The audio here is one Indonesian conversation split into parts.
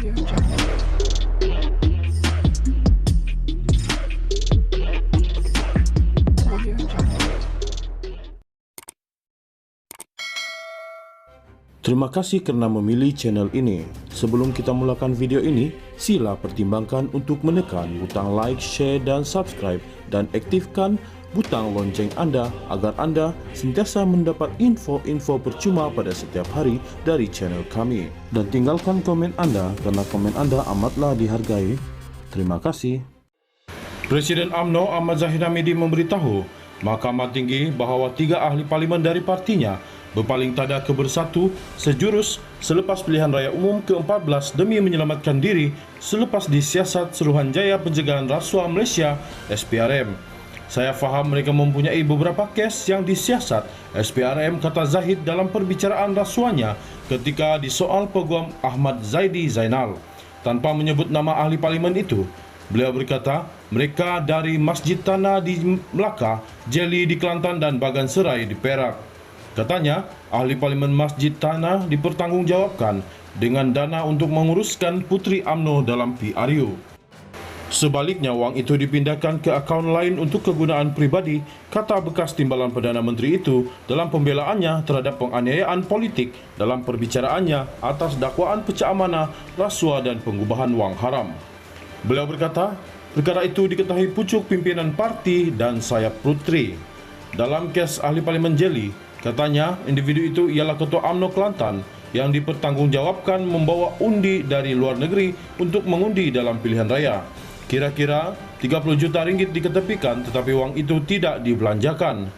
Terima kasih karena memilih channel ini. Sebelum kita mulakan video ini, sila pertimbangkan untuk menekan butang like, share, dan subscribe, dan aktifkan butang lonceng Anda agar Anda sentiasa mendapat info-info percuma pada setiap hari dari channel kami. Dan tinggalkan komen Anda karena komen Anda amatlah dihargai. Terima kasih. Presiden UMNO Ahmad Zahid Hamidi memberitahu Mahkamah Tinggi bahawa 3 ahli parlimen dari partinya berpaling tada ke bersatu sejurus selepas pilihan raya umum ke-14 demi menyelamatkan diri selepas disiasat Suruhanjaya Pencegahan Rasuah Malaysia SPRM. Saya faham mereka mempunyai beberapa kes yang disiasat SPRM, kata Zahid dalam perbicaraan rasuahnya ketika disoal Peguam Ahmad Zaidi Zainal. Tanpa menyebut nama ahli parlimen itu, beliau berkata mereka dari Masjid Tanah di Melaka, Jeli di Kelantan dan Bagan Serai di Perak. Katanya, ahli parlimen Masjid Tanah dipertanggungjawabkan dengan dana untuk menguruskan Puteri UMNO dalam PRU. Sebaliknya, wang itu dipindahkan ke akaun lain untuk kegunaan pribadi, kata bekas timbalan Perdana Menteri itu dalam pembelaannya terhadap penganiayaan politik dalam perbicaraannya atas dakwaan pecah amanah, rasuah dan pengubahan wang haram. Beliau berkata, perkara itu diketahui pucuk pimpinan parti dan sayap puteri. Dalam kes ahli parlimen Jeli, katanya, individu itu ialah Ketua UMNO Kelantan yang dipertanggungjawabkan membawa undi dari luar negeri untuk mengundi dalam pilihan raya. Kira-kira 30 juta ringgit diketepikan tetapi wang itu tidak dibelanjakan.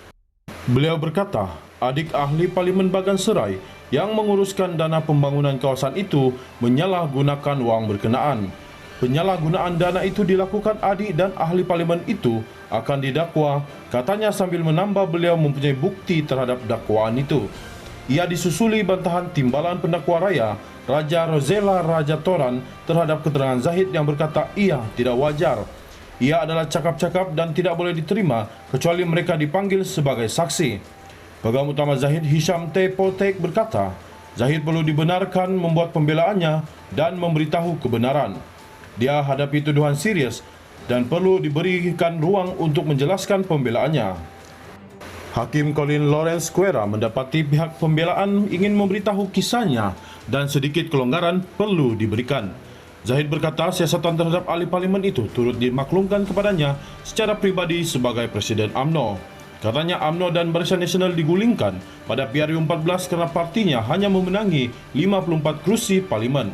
Beliau berkata, adik ahli parlimen Bagan Serai yang menguruskan dana pembangunan kawasan itu menyalahgunakan wang berkenaan. Penyalahgunaan dana itu dilakukan adik dan ahli parlimen itu akan didakwa, katanya sambil menambah beliau mempunyai bukti terhadap dakwaan itu. Ia disusuli bantahan timbalan pendakwa raya, Raja Rozela Raja Toran, terhadap keterangan Zahid yang berkata ia tidak wajar. Ia adalah cakap-cakap dan tidak boleh diterima kecuali mereka dipanggil sebagai saksi. Peguam Utama Zahid Hisham T. Potek berkata, Zahid perlu dibenarkan membuat pembelaannya dan memberitahu kebenaran. Dia hadapi tuduhan serius dan perlu diberikan ruang untuk menjelaskan pembelaannya. Hakim Colin Lawrence Quera mendapati pihak pembelaan ingin memberitahu kisahnya dan sedikit kelonggaran perlu diberikan. Zahid berkata siasatan terhadap ahli parlimen itu turut dimaklumkan kepadanya secara pribadi sebagai Presiden UMNO. Katanya UMNO dan Barisan Nasional digulingkan pada PRU 14 kerana partinya hanya memenangi 54 kerusi parlimen.